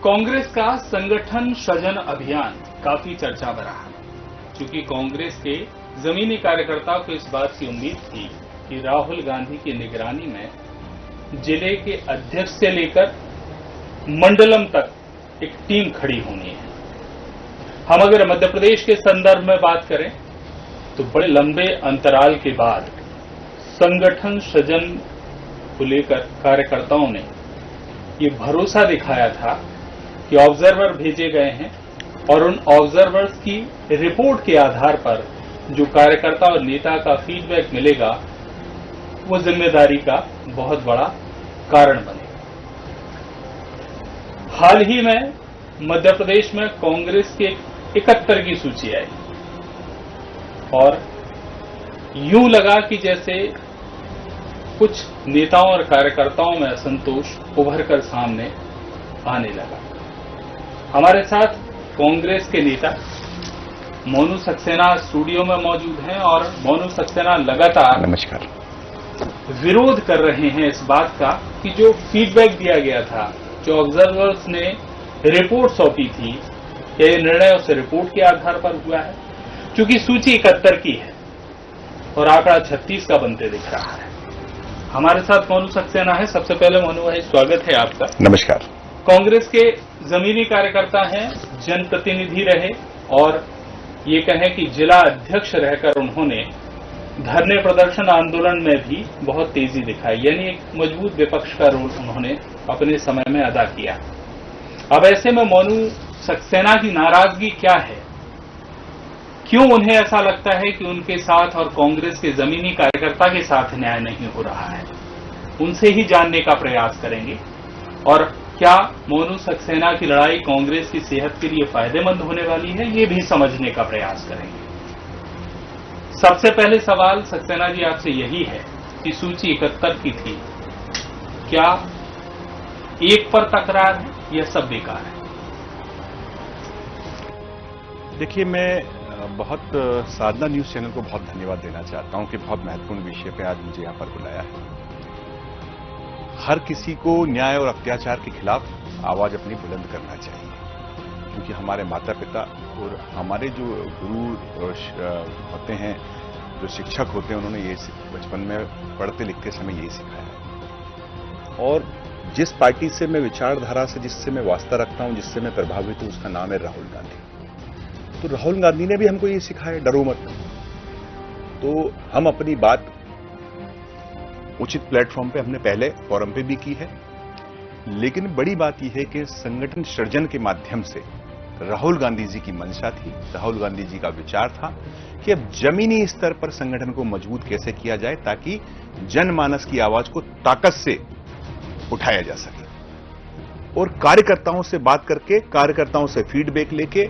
कांग्रेस का संगठन सृजन अभियान काफी चर्चा में रहा, क्योंकि कांग्रेस के जमीनी कार्यकर्ताओं को इस बात की उम्मीद थी कि राहुल गांधी की निगरानी में जिले के अध्यक्ष से लेकर मंडलम तक एक टीम खड़ी होनी है। हम अगर मध्य प्रदेश के संदर्भ में बात करें तो बड़े लंबे अंतराल के बाद संगठन सृजन को लेकर कार्यकर्ताओं ने ये भरोसा दिखाया था कि ऑब्जर्वर भेजे गए हैं और उन ऑब्जर्वर्स की रिपोर्ट के आधार पर जो कार्यकर्ता और नेता का फीडबैक मिलेगा वो जिम्मेदारी का बहुत बड़ा कारण बनेगा। हाल ही में मध्य प्रदेश में कांग्रेस के 71 की सूची आई और यूं लगा कि जैसे कुछ नेताओं और कार्यकर्ताओं में असंतोष उभर कर सामने आने लगा। हमारे साथ कांग्रेस के नेता मोनू सक्सेना स्टूडियो में मौजूद हैं और मोनू सक्सेना लगातार नमस्कार विरोध कर रहे हैं इस बात का कि जो फीडबैक दिया गया था, जो ऑब्जर्वर्स ने रिपोर्ट सौंपी थी, क्या ये निर्णय उस रिपोर्ट के आधार पर हुआ है? क्योंकि सूची 71 की है और आंकड़ा 36 का बनते दिख रहा है। हमारे साथ मोनू सक्सेना है। सबसे पहले मोनू भाई, स्वागत है आपका। नमस्कार। कांग्रेस के जमीनी कार्यकर्ता हैं, जनप्रतिनिधि रहे और ये कहें कि जिला अध्यक्ष रहकर उन्होंने धरने प्रदर्शन आंदोलन में भी बहुत तेजी दिखाई, यानी एक मजबूत विपक्ष का रोल उन्होंने अपने समय में अदा किया। अब ऐसे में मोनू सक्सेना की नाराजगी क्या है? क्यों उन्हें ऐसा लगता है कि उनके साथ और कांग्रेस के जमीनी कार्यकर्ता के साथ न्याय नहीं हो रहा है? उनसे ही जानने का प्रयास करेंगे। और क्या मोनू सक्सेना की लड़ाई कांग्रेस की सेहत के लिए फायदेमंद होने वाली है, ये भी समझने का प्रयास करेंगे। सबसे पहले सवाल सक्सेना जी आपसे यही है कि सूची 71 की थी, क्या एक पर तकरार है या सब बेकार है? देखिए, मैं बहुत साधना न्यूज चैनल को बहुत धन्यवाद देना चाहता हूं कि बहुत महत्वपूर्ण विषय पे आज मुझे यहां पर बुलाया है। हर किसी को न्याय और अत्याचार के खिलाफ आवाज अपनी बुलंद करना चाहिए, क्योंकि हमारे माता पिता और हमारे जो गुरु होते हैं, जो शिक्षक होते हैं, उन्होंने ये बचपन में पढ़ते लिखते समय यही सिखाया है। और जिस पार्टी से मैं विचारधारा से जिससे मैं वास्ता रखता हूं, जिससे मैं प्रभावित हूं, उसका नाम है राहुल गांधी। तो राहुल गांधी ने भी हमको ये सिखाया, डरो मत। तो हम अपनी बात उचित प्लेटफॉर्म पे हमने पहले फोरम पे भी की है, लेकिन बड़ी बात यह है कि संगठन सृजन के माध्यम से राहुल गांधी जी की मंशा थी, राहुल गांधी जी का विचार था कि अब जमीनी स्तर पर संगठन को मजबूत कैसे किया जाए ताकि जनमानस की आवाज को ताकत से उठाया जा सके और कार्यकर्ताओं से बात करके, कार्यकर्ताओं से फीडबैक लेके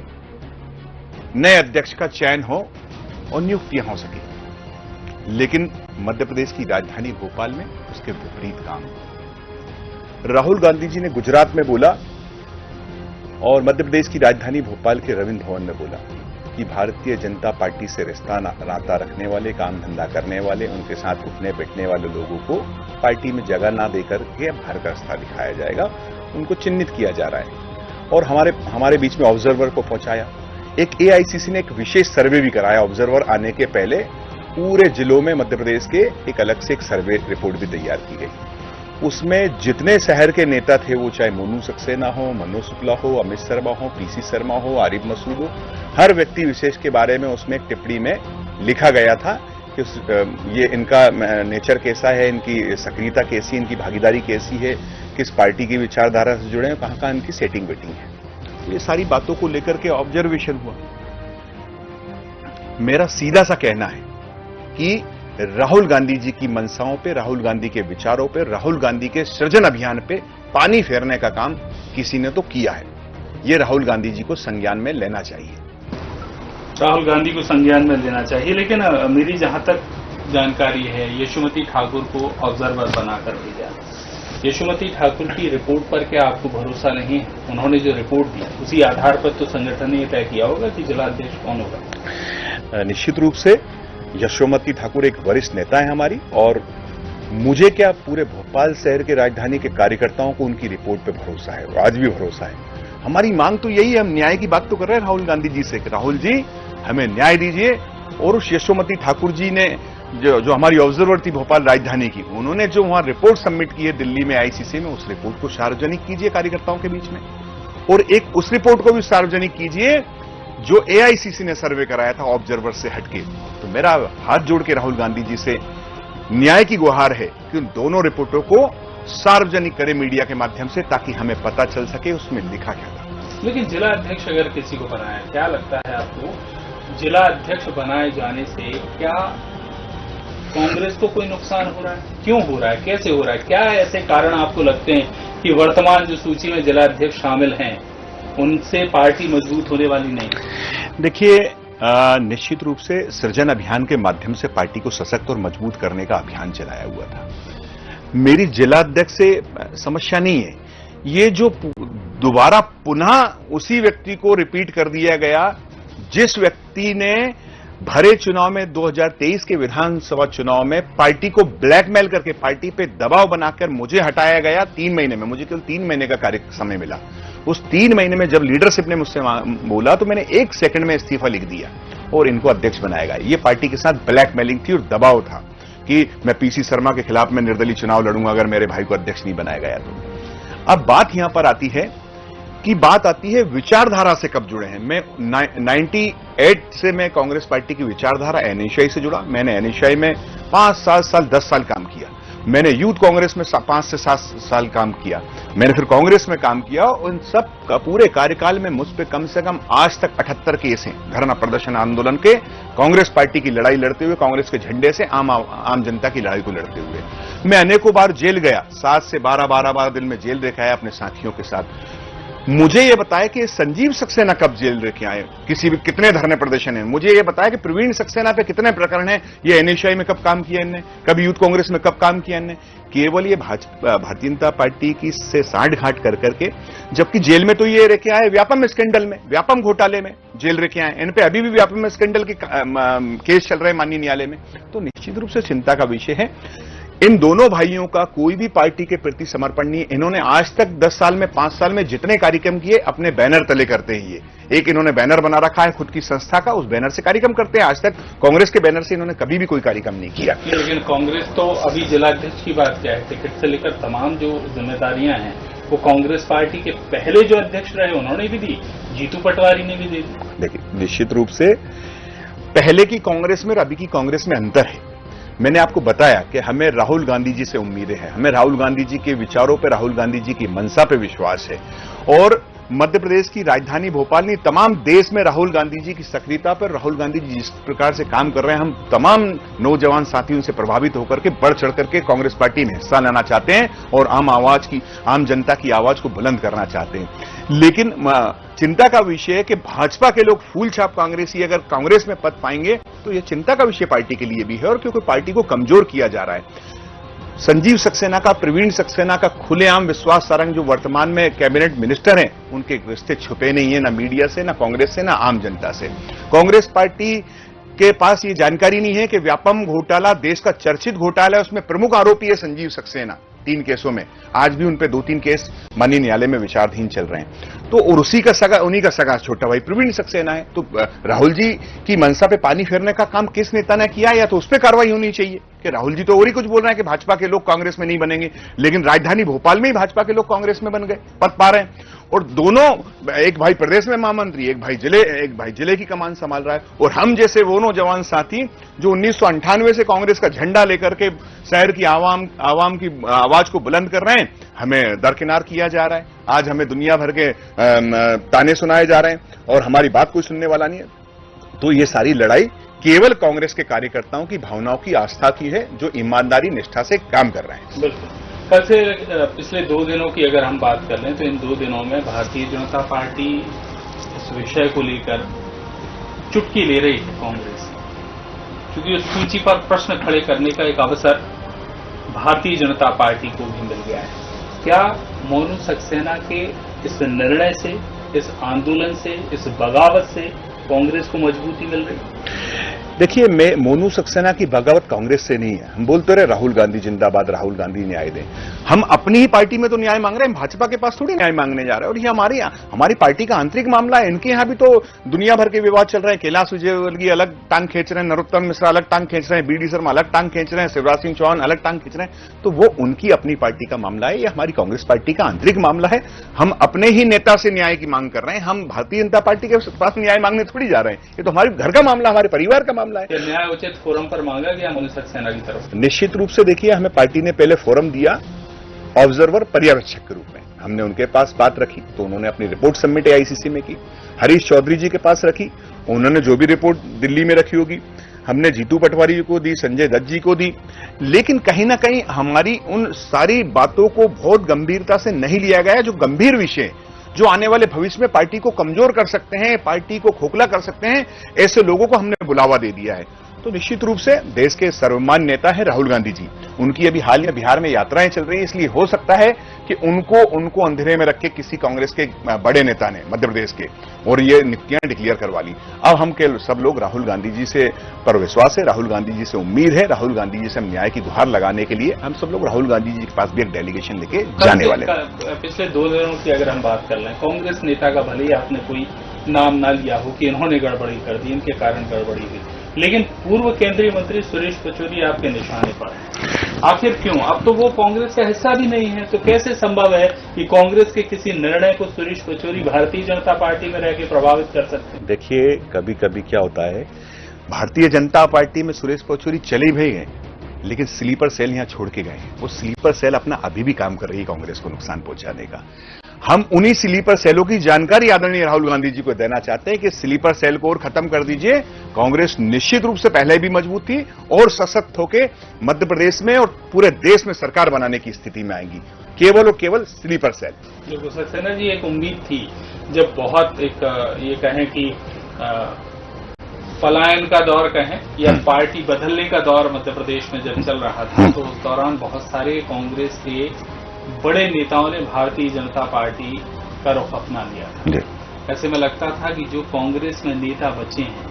नए अध्यक्ष का चयन हो और नियुक्तियां हो सके। लेकिन मध्य प्रदेश की राजधानी भोपाल में उसके विपरीत काम। राहुल गांधी जी ने गुजरात में बोला और मध्य प्रदेश की राजधानी भोपाल के रविंद्र भवन में बोला कि भारतीय जनता पार्टी से रिश्ता नाता रखने वाले, काम धंधा करने वाले, उनके साथ उठने बैठने वाले लोगों को पार्टी में जगह ना देकर के बाहर का रास्ता दिखाया जाएगा, उनको चिन्हित किया जा रहा है। और हमारे बीच में ऑब्जर्वर को पहुंचाया। एक एआईसीसी ने एक विशेष सर्वे भी कराया ऑब्जर्वर आने के पहले, पूरे जिलों में मध्य प्रदेश के एक अलग से एक सर्वे रिपोर्ट भी तैयार की गई। उसमें जितने शहर के नेता थे, वो चाहे मोनू सक्सेना हो, मनोज शुक्ला हो, अमित शर्मा हो, पीसी शर्मा हो, आरिफ मसूद हो, हर व्यक्ति विशेष के बारे में उसमें एक टिप्पणी में लिखा गया था कि ये इनका नेचर कैसा है, इनकी सक्रियता कैसी, इनकी भागीदारी कैसी है, किस पार्टी की विचारधारा से जुड़े हैं, कहां इनकी सेटिंग वेटिंग है। ये सारी बातों को लेकर के ऑब्जर्वेशन हुआ। मेरा सीधा सा कहना है कि राहुल गांधी जी की मंशाओं पे, राहुल गांधी के विचारों पे, राहुल गांधी के सृजन अभियान पे पानी फेरने का काम किसी ने तो किया है। ये राहुल गांधी जी को संज्ञान में लेना चाहिए। राहुल गांधी को संज्ञान में लेना चाहिए, लेकिन मेरी जहां तक जानकारी है, यशोमती ठाकुर को ऑब्जर्वर बनाकर भेजा। यशोमती ठाकुर की रिपोर्ट पर क्या आपको भरोसा नहीं है? उन्होंने जो रिपोर्ट दी उसी आधार पर तो संगठन ने तय किया होगा कि जिलाध्यक्ष कौन होगा। निश्चित रूप से यशोमती ठाकुर एक वरिष्ठ नेता है हमारी, और मुझे क्या, पूरे भोपाल शहर के राजधानी के कार्यकर्ताओं को उनकी रिपोर्ट पे भरोसा है, आज भी भरोसा है। हमारी मांग तो यही है, हम न्याय की बात तो कर रहे हैं राहुल गांधी जी से कि राहुल जी हमें न्याय दीजिए। और उस यशोमती ठाकुर जी ने जो हमारी ऑब्जर्वर थी भोपाल राजधानी की, उन्होंने जो वहां रिपोर्ट सबमिट की है दिल्ली में आईसीसी में, उस रिपोर्ट को सार्वजनिक कीजिए कार्यकर्ताओं के बीच में, और एक उस रिपोर्ट को भी सार्वजनिक कीजिए जो एआईसीसी ने सर्वे कराया था ऑब्जर्वर से हटके। तो मेरा हाथ जोड़ के राहुल गांधी जी से न्याय की गुहार है कि उन दोनों रिपोर्टों को सार्वजनिक करें मीडिया के माध्यम से, ताकि हमें पता चल सके उसमें लिखा क्या था। लेकिन जिला अध्यक्ष अगर किसी को बनाया, क्या लगता है आपको, जिला अध्यक्ष बनाए जाने से क्या कांग्रेस को कोई नुकसान हो रहा है? क्यों हो रहा है, कैसे हो रहा है, क्या ऐसे कारण आपको लगते हैं कि वर्तमान जो सूची में जिला अध्यक्ष शामिल हैं उनसे पार्टी मजबूत होने वाली नहीं? देखिए, निश्चित रूप से सृजन अभियान के माध्यम से पार्टी को सशक्त और मजबूत करने का अभियान चलाया हुआ था। मेरी जिला अध्यक्ष से समस्या नहीं है, ये जो दोबारा पुनः उसी व्यक्ति को रिपीट कर दिया गया जिस व्यक्ति ने भरे चुनाव में 2023 के विधानसभा चुनाव में पार्टी को ब्लैकमेल करके पार्टी पे दबाव बनाकर मुझे हटाया गया 3 महीने में। मुझे केवल 3 महीने का कार्य समय मिला। उस 3 महीने में जब लीडरशिप ने मुझसे बोला तो मैंने 1 सेकंड में इस्तीफा लिख दिया और इनको अध्यक्ष बनाया गया। ये पार्टी के साथ ब्लैकमेलिंग थी और दबाव था कि मैं पीसी शर्मा के खिलाफ मैं निर्दलीय चुनाव लड़ूंगा अगर मेरे भाई को अध्यक्ष नहीं बनाया गया तो। अब बात यहां पर आती है विचारधारा से कब जुड़े हैं। मैं 98 से मैं कांग्रेस पार्टी की विचारधारा एनएसआई से जुड़ा। मैंने एनएसआई में 5-7 साल 10 साल काम किया। मैंने यूथ कांग्रेस में 5 से 7 साल काम किया। मैंने फिर कांग्रेस में काम किया। उन सब का पूरे कार्यकाल में मुझ पे कम से कम आज तक 78 केस हैं धरना प्रदर्शन आंदोलन के, कांग्रेस पार्टी की लड़ाई लड़ते हुए, कांग्रेस के झंडे से आम जनता की लड़ाई को लड़ते हुए। मैं अनेकों बार जेल गया, 7 से 12 दिन में जेल देखा है अपने साथियों के साथ। मुझे यह बताया कि संजीव सक्सेना कब जेल लेके आए, कितने धरने प्रदर्शन हैं। मुझे यह बताया कि प्रवीण सक्सेना पे कितने प्रकरण हैं, ये एनएसआई में कब काम किया इनने, कब यूथ कांग्रेस में कब काम किया इनने। केवल ये भारतीय जनता पार्टी की से सांठ घाट कर करके, जबकि जेल में तो ये लेके आए व्यापम स्कैंडल में, व्यापम घोटाले में जेल लेके आए। इन पे अभी भी व्यापम स्कैंडल के केस चल रहे हैं माननीय न्यायालय में। तो निश्चित रूप से चिंता का विषय है। इन दोनों भाइयों का कोई भी पार्टी के प्रति समर्पण नहीं। इन्होंने आज तक 10 साल में 5 साल में जितने कार्यक्रम किए अपने बैनर तले करते ही। एक इन्होंने बैनर बना रखा है खुद की संस्था का, उस बैनर से कार्यक्रम करते हैं। आज तक कांग्रेस के बैनर से इन्होंने कभी भी कोई कार्यक्रम नहीं किया। लेकिन कांग्रेस तो अभी जिलाध्यक्ष की बात क्या है, टिकट से लेकर तमाम जो जिम्मेदारियां हैं वो कांग्रेस पार्टी के पहले जो अध्यक्ष रहे उन्होंने भी दी, जीतू पटवारी ने भी दी। देखिए, निश्चित रूप से पहले की कांग्रेस में और अभी की कांग्रेस में अंतर है। मैंने आपको बताया कि हमें राहुल गांधी जी से उम्मीदें हैं, हमें राहुल गांधी जी के विचारों पर, राहुल गांधी जी की मंशा पे विश्वास है। और मध्य प्रदेश की राजधानी भोपाल नहीं, तमाम देश में राहुल गांधी जी की सक्रियता पर, राहुल गांधी जी जिस प्रकार से काम कर रहे हैं, हम तमाम नौजवान साथियों से प्रभावित होकर के बढ़ चढ़ करके कांग्रेस पार्टी में हिस्सा लेना चाहते हैं और आम जनता की आवाज को बुलंद करना चाहते हैं। लेकिन चिंता का विषय है कि भाजपा के लोग फूल छाप कांग्रेसी अगर कांग्रेस में पद पाएंगे तो यह चिंता का विषय पार्टी के लिए भी है, और क्योंकि पार्टी को कमजोर किया जा रहा है। संजीव सक्सेना का, प्रवीण सक्सेना का खुलेआम विश्वास सारंग जो वर्तमान में कैबिनेट मिनिस्टर हैं, उनके रिश्ते छुपे नहीं है, ना मीडिया से, ना कांग्रेस से, ना आम जनता से। कांग्रेस पार्टी के पास ये जानकारी नहीं है कि व्यापम घोटाला देश का चर्चित घोटाला है, उसमें प्रमुख आरोपी है संजीव सक्सेना 3 केसों में। आज भी उन पे 2-3 केस माननीय न्यायालय में विचाराधीन चल रहे हैं। तो और उन्हीं का सगा छोटा भाई प्रवीण सक्सेना है। तो राहुल जी की मंशा पे पानी फेरने का काम किस नेता ने किया, या तो उस पर कार्रवाई होनी चाहिए कि राहुल जी तो और ही कुछ बोल रहे हैं कि भाजपा के लोग कांग्रेस में नहीं बनेंगे, लेकिन राजधानी भोपाल में ही भाजपा के लोग कांग्रेस में बन गए, पद पा रहे हैं। और दोनों, एक भाई प्रदेश में महामंत्री, एक भाई जिले की कमान संभाल रहा है। और हम जैसे वो नौजवान साथी जो 1998 से कांग्रेस का झंडा लेकर के शहर की आवाम की आवाज को बुलंद कर रहे हैं, हमें दरकिनार किया जा रहा है। आज हमें दुनिया भर के ताने सुनाए जा रहे हैं और हमारी बात कोई सुनने वाला नहीं है। तो ये सारी लड़ाई केवल कांग्रेस के कार्यकर्ताओं की भावनाओं की, आस्था की है, जो ईमानदारी निष्ठा से काम कर रहे हैं। बिल्कुल। कल से पिछले 2 दिनों की अगर हम बात कर लें तो इन 2 दिनों में भारतीय जनता पार्टी इस विषय को लेकर चुटकी ले रही है कांग्रेस, क्योंकि उस सूची पर प्रश्न खड़े करने का एक अवसर भारतीय जनता पार्टी को भी मिल गया है। क्या मोनू सक्सेना के इस निर्णय से, इस आंदोलन से, इस बगावत से कांग्रेस को मजबूती मिल रही है? देखिए, मैं मोनू सक्सेना की बगावत कांग्रेस से नहीं है। हम बोलते रहे राहुल गांधी जिंदाबाद, राहुल गांधी न्याय दें। हम अपनी ही पार्टी में तो न्याय मांग रहे हैं, भाजपा के पास थोड़ी न्याय मांगने जा रहे हैं। और ये हमारी पार्टी का आंतरिक मामला है। इनके यहां भी तो दुनिया भर के विवाद चल रहे हैं। कैलाश विजयवर्गीय अलग टांग खींच रहे हैं, नरोत्तम मिश्रा अलग टांग खींच रहे हैं, बीडी शर्मा अलग टांग खींच रहे हैं, शिवराज सिंह चौहान अलग टांग खींच रहे हैं। तो वो उनकी अपनी पार्टी का मामला है, ये हमारी कांग्रेस पार्टी का आंतरिक मामला है। हम अपने ही नेता से न्याय की मांग कर रहे हैं। हम भारतीय जनता पार्टी के पास न्याय मांगने थोड़ी जा रहे हैं। ये तो हमारे घर का मामला, हमारे परिवार का मामला है। न्याय उचित फोरम पर मांगा गया मोनू सक्सेना की तरफ? निश्चित रूप से देखिए, हमें पार्टी ने पहले फोरम दिया ऑब्जर्वर पर्यवेक्षक के रूप में। हमने उनके पास बात रखी तो उन्होंने अपनी रिपोर्ट सबमिट एआईसीसी में की। हरीश चौधरी जी के पास रखी, उन्होंने जो भी रिपोर्ट दिल्ली में रखी होगी। हमने जीतू पटवारी को दी, संजय दत्त जी को दी। लेकिन कहीं ना कहीं हमारी उन सारी बातों को बहुत गंभीरता से नहीं लिया गया। जो गंभीर विषय, जो आने वाले भविष्य में पार्टी को कमजोर कर सकते हैं, पार्टी को खोखला कर सकते हैं, ऐसे लोगों को हमने बुलावा दे दिया है। तो निश्चित रूप से देश के सर्वमान्य नेता है राहुल गांधी जी। उनकी अभी हाल में बिहार में यात्राएं चल रही है, इसलिए हो सकता है कि उनको अंधेरे में रख के किसी कांग्रेस के बड़े नेता ने मध्य प्रदेश के और ये नियुक्तियां डिक्लेयर करवा ली। अब हम के सब लोग राहुल गांधी जी से पर विश्वास है, राहुल गांधी जी से उम्मीद है, राहुल गांधी जी से हम न्याय की गुहार लगाने के लिए हम सब लोग राहुल गांधी जी के पास भी एक डेलीगेशन लेके जाने वाले हैं। पिछले 2 दिनों की अगर हम बात कर लें, कांग्रेस नेता का भले ही आपने कोई नाम ना लिया हो कि इन्होंने गड़बड़ी कर दी, इनके कारण गड़बड़ी हुई, लेकिन पूर्व केंद्रीय मंत्री सुरेश पचौरी आपके निशाने पर है। आखिर क्यों? अब तो वो कांग्रेस का हिस्सा भी नहीं है, तो कैसे संभव है कि कांग्रेस के किसी निर्णय को सुरेश पचौरी भारतीय जनता पार्टी में रह के प्रभावित कर सकते हैं? देखिए, कभी कभी क्या होता है, भारतीय जनता पार्टी में सुरेश पचौरी चले भी गए, लेकिन स्लीपर सेल यहां छोड़ के गए हैं। वो स्लीपर सेल अपना अभी भी काम कर रही है कांग्रेस को नुकसान पहुंचाने का। हम उन्हीं स्लीपर सेलों की जानकारी आदरणीय राहुल गांधी जी को देना चाहते हैं कि स्लीपर सेल को और खत्म कर दीजिए। कांग्रेस निश्चित रूप से पहले भी मजबूत थी और सशक्त होकर मध्य प्रदेश में और पूरे देश में सरकार बनाने की स्थिति में आएगी। केवल और केवल स्लीपर सेल। जो सक्सेना जी, एक उम्मीद थी जब बहुत एक ये कहें कि पलायन का दौर कहें या पार्टी बदलने का दौर मध्य प्रदेश में जब चल रहा था, तो उस दौरान बहुत सारे कांग्रेस के बड़े नेताओं ने भारतीय जनता पार्टी का रुख अपना लिया था। ऐसे में लगता था कि जो कांग्रेस में नेता बचे हैं,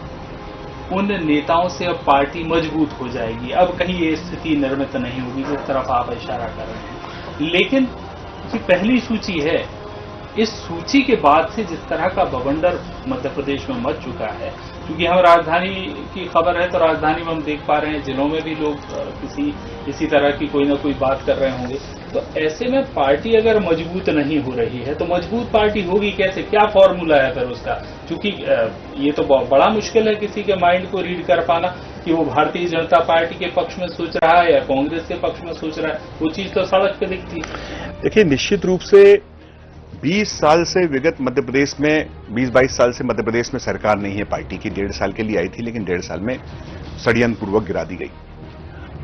उन नेताओं से अब पार्टी मजबूत हो जाएगी, अब कहीं ये स्थिति निर्मित नहीं होगी जिस तरफ आप इशारा कर रहे हैं। लेकिन जो पहली सूची है, इस सूची के बाद से जिस तरह का बवंडर मध्य प्रदेश में मच चुका है, क्योंकि हम राजधानी की खबर है तो राजधानी में हम देख पा रहे हैं जिलों में भी लोग इसी तरह की कोई ना कोई बात कर रहे होंगे। तो ऐसे में पार्टी अगर मजबूत नहीं हो रही है तो मजबूत पार्टी होगी कैसे? क्या फॉर्मूला है फिर उसका? क्योंकि ये तो बड़ा मुश्किल है किसी के माइंड को रीड कर पाना कि वो भारतीय जनता पार्टी के पक्ष में सोच रहा है या कांग्रेस के पक्ष में सोच रहा है। वो चीज तो सड़क पे दिखती है। देखिए, निश्चित रूप से 20 साल से विगत मध्य प्रदेश में 20-22 साल से मध्य प्रदेश में सरकार नहीं है पार्टी की। 1.5 साल के लिए आई थी, लेकिन 1.5 साल में षड्यंत्र पूर्वक गिरा दी गई।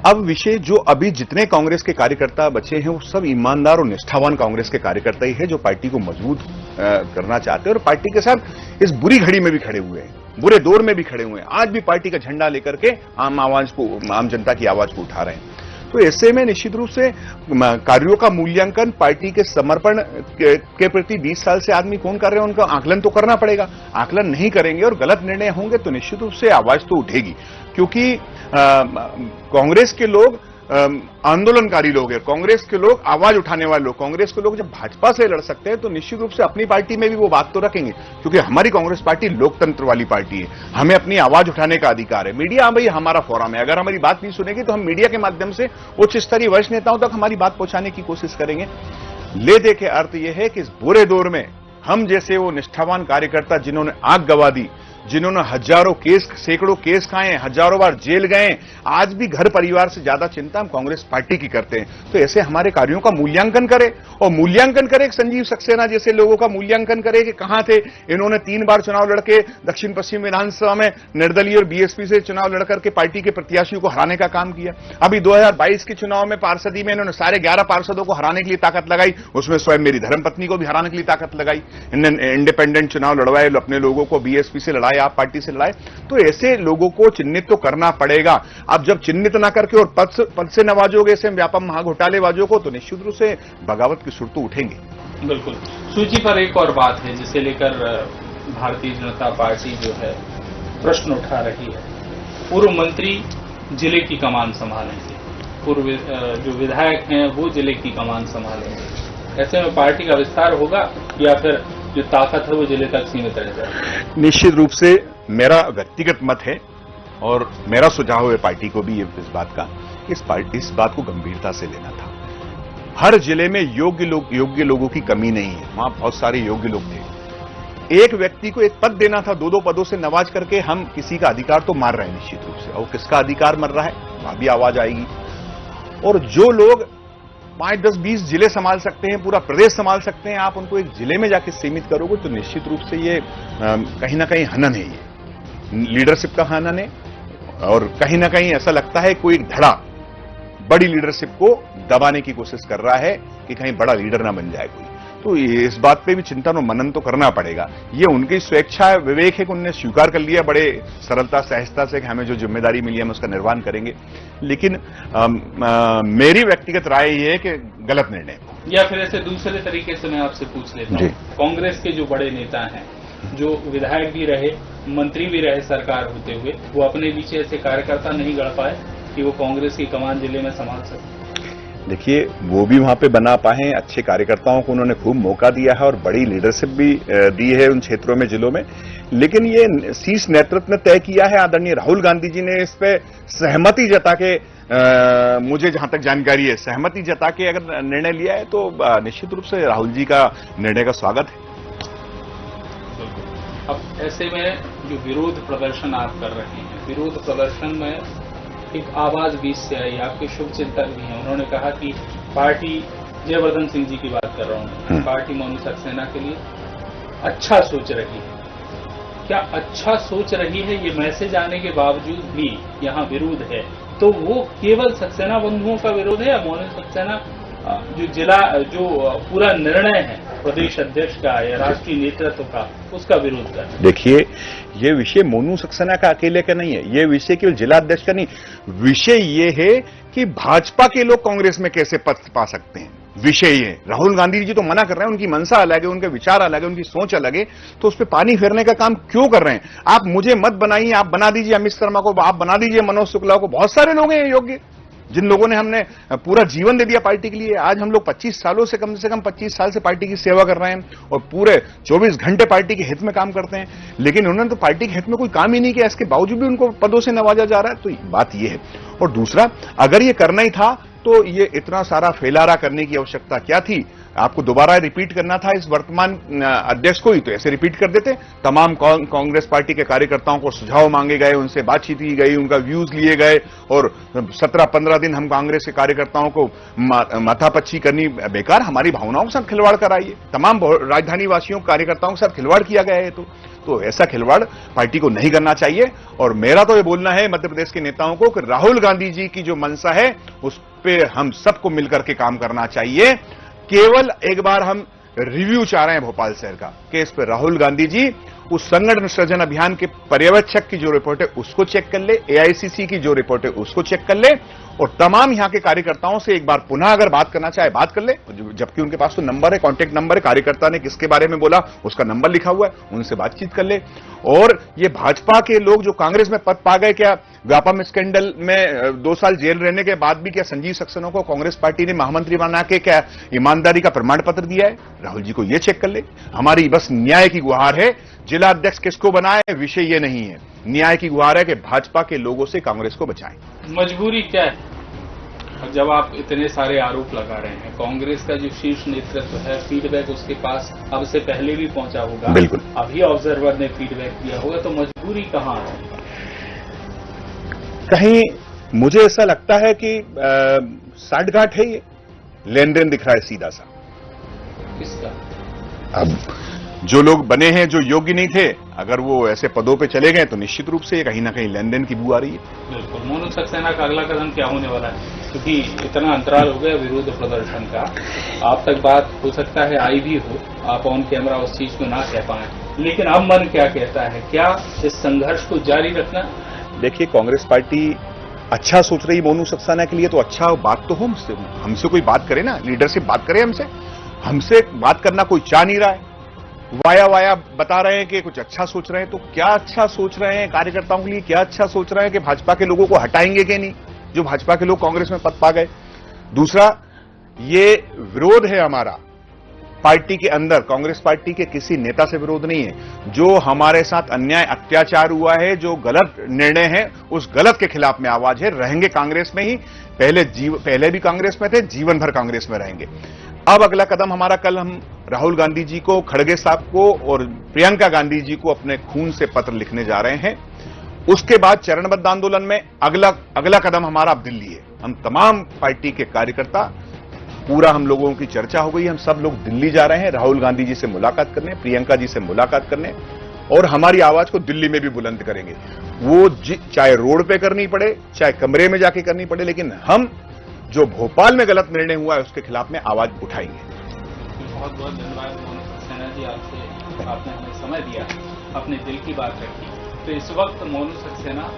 अब विषय जो अभी जितने कांग्रेस के कार्यकर्ता बचे हैं वो सब ईमानदार और निष्ठावान कांग्रेस के कार्यकर्ता ही है, जो पार्टी को मजबूत करना चाहते हैं और पार्टी के साथ इस बुरी घड़ी में भी खड़े हुए हैं, बुरे दौर में भी खड़े हुए हैं। आज भी पार्टी का झंडा लेकर के आम जनता की आवाज को उठा रहे हैं। तो ऐसे में निश्चित रूप से कार्यों का मूल्यांकन पार्टी के समर्पण के प्रति 20 साल से आदमी कौन कर रहे हैं, उनका आकलन तो करना पड़ेगा। आकलन नहीं करेंगे और गलत निर्णय होंगे तो निश्चित रूप से आवाज तो उठेगी, क्योंकि कांग्रेस के लोग आंदोलनकारी लोग हैं, कांग्रेस के लोग आवाज उठाने वाले लोग, कांग्रेस के लोग जब भाजपा से लड़ सकते हैं तो निश्चित रूप से अपनी पार्टी में भी वो बात तो रखेंगे, क्योंकि हमारी कांग्रेस पार्टी लोकतंत्र वाली पार्टी है। हमें अपनी आवाज उठाने का अधिकार है। मीडिया भाई हमारा फोरम है, अगर हमारी बात नहीं सुनेगी तो हम मीडिया के माध्यम से उच्च स्तरीय वरिष्ठ नेताओं तक हमारी बात पहुंचाने की कोशिश करेंगे। ले दे के अर्थ यह है कि इस बुरे दौर में हम जैसे वो निष्ठावान कार्यकर्ता जिन्होंने आग गवा दी, जिन्होंने हजारों केस, सैकड़ों केस खाए, हजारों बार जेल गए, आज भी घर परिवार से ज्यादा चिंता हम कांग्रेस पार्टी की करते हैं। तो ऐसे हमारे कार्यों का मूल्यांकन करें और मूल्यांकन करें संजीव सक्सेना जैसे लोगों का मूल्यांकन करें कि कहां थे इन्होंने 3 बार चुनाव लड़के दक्षिण पश्चिम विधानसभा में निर्दलीय और बीएसपी से चुनाव लड़कर के पार्टी के प्रत्याशियों को हराने का काम किया। अभी 2022 के चुनाव में पार्षदी में इन्होंने सारे 11 पार्षदों को हराने के लिए ताकत लगाई, उसमें स्वयं मेरी धर्मपत्नी को भी हराने के लिए ताकत लगाई। इंडिपेंडेंट चुनाव लड़वाए, अपने लोगों को बीएसपी से लड़ाए, आप पार्टी से लड़ाए। तो ऐसे लोगों को चिन्हित तो करना पड़ेगा। अब जब चिन्हित ना करके और पद से नवाजोगे ऐसे व्यापक महाघोटालेबाजों को तो निश्चित रूप से बगावत की सुर तो उठेंगे। बिल्कुल। सूची पर एक और बात है जिसे लेकर भारतीय जनता पार्टी जो है प्रश्न उठा रही है। पूर्व मंत्री जिले की कमान संभालेंगे, पूर्व जो विधायक हैं वो जिले की कमान संभालेंगे। ऐसे में पार्टी का विस्तार होगा या फिर जो ताकत है वो जिले तक सीमित रह जाएगी? निश्चित रूप से मेरा व्यक्तिगत मत है और मेरा सुझाव है पार्टी को भी इस बात का, इस बात को गंभीरता से लेना था। हर जिले में योग्य लोगों की कमी नहीं है, वहां बहुत सारे योग्य लोग थे। एक व्यक्ति को एक पद देना था, 2-2 पदों से नवाज करके हम किसी का अधिकार तो मार रहे हैं निश्चित रूप से, और किसका अधिकार मर रहा है वहां भी आवाज आएगी। और जो लोग 5, 10, 20 जिले संभाल सकते हैं, पूरा प्रदेश संभाल सकते हैं, आप उनको एक जिले में जाके सीमित करोगे तो निश्चित रूप से ये कहीं ना कहीं हनन है, ये लीडरशिप का हनन है। और कहीं ना कहीं ऐसा लगता है कोई एक धड़ा बड़ी लीडरशिप को दबाने की कोशिश कर रहा है कि कहीं बड़ा लीडर ना बन जाए कोई। तो इस बात पे भी चिंतन और मनन तो करना पड़ेगा। ये उनकी स्वेच्छा विवेक है कि उन्होंने स्वीकार कर लिया बड़े सरलता सहजता से कि हमें जो जिम्मेदारी मिली है हम उसका निर्वहन करेंगे। लेकिन मेरी व्यक्तिगत राय ये है कि गलत निर्णय। या फिर ऐसे दूसरे तरीके से मैं आपसे पूछ लेता हूँ, कांग्रेस के जो बड़े नेता हैं, जो विधायक भी रहे, मंत्री भी रहे सरकार होते हुए, वो अपने बीच ऐसे कार्यकर्ता नहीं गढ़ पाए कि वो कांग्रेस की कमान जिले में संभाल सके? देखिए, वो भी वहां पे बना पाए, अच्छे कार्यकर्ताओं को उन्होंने खूब मौका दिया है और बड़ी लीडरशिप भी दी है उन क्षेत्रों में, जिलों में। लेकिन ये शीर्ष नेतृत्व ने तय किया है, आदरणीय राहुल गांधी जी ने इस पे सहमति जता के, मुझे जहां तक जानकारी है, सहमति जता के अगर निर्णय लिया है तो निश्चित रूप से राहुल जी का निर्णय का स्वागत है। अब ऐसे में जो विरोध प्रदर्शन आप कर रहे हैं, विरोध प्रदर्शन में एक आवाज बीच से आई, आपके शुभ चिंतक भी हैं, उन्होंने कहा कि पार्टी, जयवर्धन सिंह जी की बात कर रहा हूं, पार्टी मोनू सक्सेना के लिए अच्छा सोच रही है। क्या अच्छा सोच रही है, ये मैसेज आने के बावजूद भी यहाँ विरोध है, तो वो केवल सक्सेना बंधुओं का विरोध है या मोनू सक्सेना जो पूरा निर्णय है प्रदेश अध्यक्ष का या राष्ट्रीय नेतृत्व का, उसका विरोध कर? देखिए, ये विषय मोनू सक्सेना का अकेले का नहीं है, ये विषय केवल जिला अध्यक्ष का नहीं, विषय ये है कि भाजपा के लोग कांग्रेस में कैसे पद पा सकते हैं। विषय ये, राहुल गांधी जी तो मना कर रहे हैं, उनकी मंशा अलग है, उनके विचार अलग है, उनकी सोच अलग है, तो उस पर पानी फेरने का काम क्यों कर रहे हैं? आप मुझे मत बनाइए, आप बना दीजिए अमित शर्मा को, आप बना दीजिए मनोज शुक्ला को, बहुत सारे लोग हैं योग्य, जिन लोगों ने हमने पूरा जीवन दे दिया पार्टी के लिए। आज हम लोग 25 सालों से कम 25 साल से पार्टी की सेवा कर रहे हैं और पूरे 24 घंटे पार्टी के हित में काम करते हैं, लेकिन उन्होंने तो पार्टी के हित में कोई काम ही नहीं किया, इसके बावजूद भी उनको पदों से नवाजा जा रहा है। तो बात यह है। और दूसरा, अगर ये करना ही था तो ये इतना सारा फैलारा करने की आवश्यकता क्या थी? आपको दोबारा रिपीट करना था इस वर्तमान अध्यक्ष को ही, तो ऐसे रिपीट कर देते। तमाम कांग्रेस पार्टी के कार्यकर्ताओं को सुझाव मांगे गए, उनसे बातचीत की गई, उनका व्यूज लिए गए और 17-15 दिन हम कांग्रेस के कार्यकर्ताओं को माथापच्ची करनी बेकार, हमारी भावनाओं के साथ खिलवाड़ कराइए। तमाम राजधानी वासियों कार्यकर्ताओं के साथ खिलवाड़ किया गया है, तो ऐसा खिलवाड़ पार्टी को नहीं करना चाहिए। और मेरा तो ये बोलना है मध्य प्रदेश के नेताओं को कि राहुल गांधी जी की जो मंशा है उस पे हम सबको मिलकर के काम करना चाहिए। केवल एक बार हम रिव्यू चाह रहे हैं भोपाल शहर का कि इस पर राहुल गांधी जी उस संगठन सृजन अभियान के पर्यवेक्षक की जो रिपोर्ट है उसको चेक कर ले, एआईसीसी की जो रिपोर्ट है उसको चेक कर ले और तमाम यहां के कार्यकर्ताओं से एक बार पुनः अगर बात करना चाहे बात कर ले, जबकि उनके पास तो नंबर है, कांटेक्ट नंबर है, कार्यकर्ता ने किसके बारे में बोला उसका नंबर लिखा हुआ है, उनसे बातचीत कर ले। और ये भाजपा के लोग जो कांग्रेस में पद पा गए, क्या व्यापम स्कैंडल में 2 साल जेल रहने के बाद भी क्या संजीव सक्सेना को कांग्रेस पार्टी ने महामंत्री बना के क्या ईमानदारी का प्रमाण पत्र दिया है? राहुल जी को यह चेक कर ले। हमारी बस न्याय की गुहार है, जिला अध्यक्ष किसको बनाए विषय ये नहीं है, न्याय की गुहार है कि भाजपा के लोगों से कांग्रेस को बचाएं। मजबूरी क्या है? जब आप इतने सारे आरोप लगा रहे हैं, कांग्रेस का जो शीर्ष नेतृत्व है, फीडबैक उसके पास अब से पहले भी पहुंचा होगा, बिल्कुल अभी ऑब्जर्वर ने फीडबैक दिया होगा, तो मजबूरी कहां है? कहीं मुझे ऐसा लगता है कि साठगांठ है, ये लेन देन दिख रहा है सीधा सा। किसका? अब जो लोग बने हैं, जो योग्य नहीं थे, अगर वो ऐसे पदों पे चले गए तो निश्चित रूप से कहीं ना कहीं लेन देन की बू आ रही है। बिल्कुल। मोनू सक्सेना का अगला कदम क्या होने वाला है? क्योंकि इतना अंतराल हो गया विरोध प्रदर्शन का, आप तक बात हो सकता है आई भी हो, आप ऑन कैमरा उस चीज को ना कह पाए, लेकिन अब मन क्या कहता है? क्या इस संघर्ष को जारी रखना? देखिए, कांग्रेस पार्टी अच्छा सोच रही मोनू सक्सेना के लिए, तो अच्छा बात तो हो, हमसे कोई बात करे ना, लीडरशिप बात करे, हमसे बात करना कोई चाह नहीं रहा है। वाया वाया बता रहे हैं कि कुछ अच्छा सोच रहे हैं, तो क्या अच्छा सोच रहे हैं कार्यकर्ताओं के लिए, क्या अच्छा सोच रहे हैं कि भाजपा के लोगों को हटाएंगे कि नहीं, जो भाजपा के लोग कांग्रेस में पद पा गए। दूसरा, ये विरोध है हमारा पार्टी के अंदर, कांग्रेस पार्टी के किसी नेता से विरोध नहीं है। जो हमारे साथ अन्याय अत्याचार हुआ है, जो गलत निर्णय है, उस गलत के खिलाफ में आवाज है। रहेंगे कांग्रेस में ही, पहले भी कांग्रेस में थे, जीवन भर कांग्रेस में रहेंगे। अब अगला कदम हमारा, कल हम राहुल गांधी जी को, खड़गे साहब को और प्रियंका गांधी जी को अपने खून से पत्र लिखने जा रहे हैं। उसके बाद चरणबद्ध आंदोलन में अगला कदम हमारा अब दिल्ली है। हम तमाम पार्टी के कार्यकर्ता, पूरा हम लोगों की चर्चा हो गई, हम सब लोग दिल्ली जा रहे हैं राहुल गांधी जी से मुलाकात करने, प्रियंका जी से मुलाकात करने, और हमारी आवाज को दिल्ली में भी बुलंद करेंगे। वो चाहे रोड पे करनी पड़े, चाहे कमरे में जाके करनी पड़े, लेकिन हम जो भोपाल में गलत निर्णय हुआ है उसके खिलाफ में आवाज उठाएंगे। बहुत बहुत धन्यवाद मोनू सक्सेना जी, आपने हमें समय दिया, अपने दिल की बात रखी। तो इस वक्त मोनू सक्सेना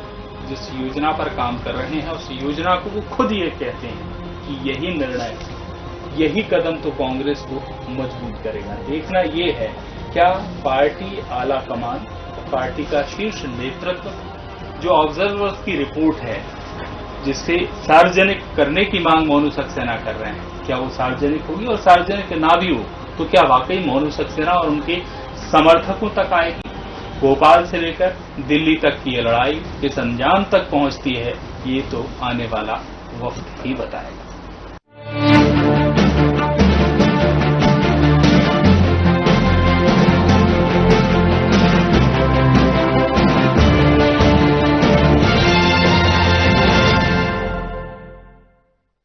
जिस योजना पर काम कर रहे हैं, उस योजना को वो खुद ये कहते हैं कि यही निर्णय, यही कदम तो कांग्रेस को मजबूत करेगा। देखना ये है क्या पार्टी आला कमान, पार्टी का शीर्ष नेतृत्व, जो ऑब्जर्वर्स की रिपोर्ट है जिसे सार्वजनिक करने की मांग मोनू सक्सेना कर रहे हैं, क्या वो सार्वजनिक होगी? और सार्वजनिक ना भी हो तो क्या वाकई मोनू सक्सेना और उनके समर्थकों तक आएगी? भोपाल से लेकर दिल्ली तक की ये लड़ाई किस अंजाम तक पहुंचती है, ये तो आने वाला वक्त ही बताएगा।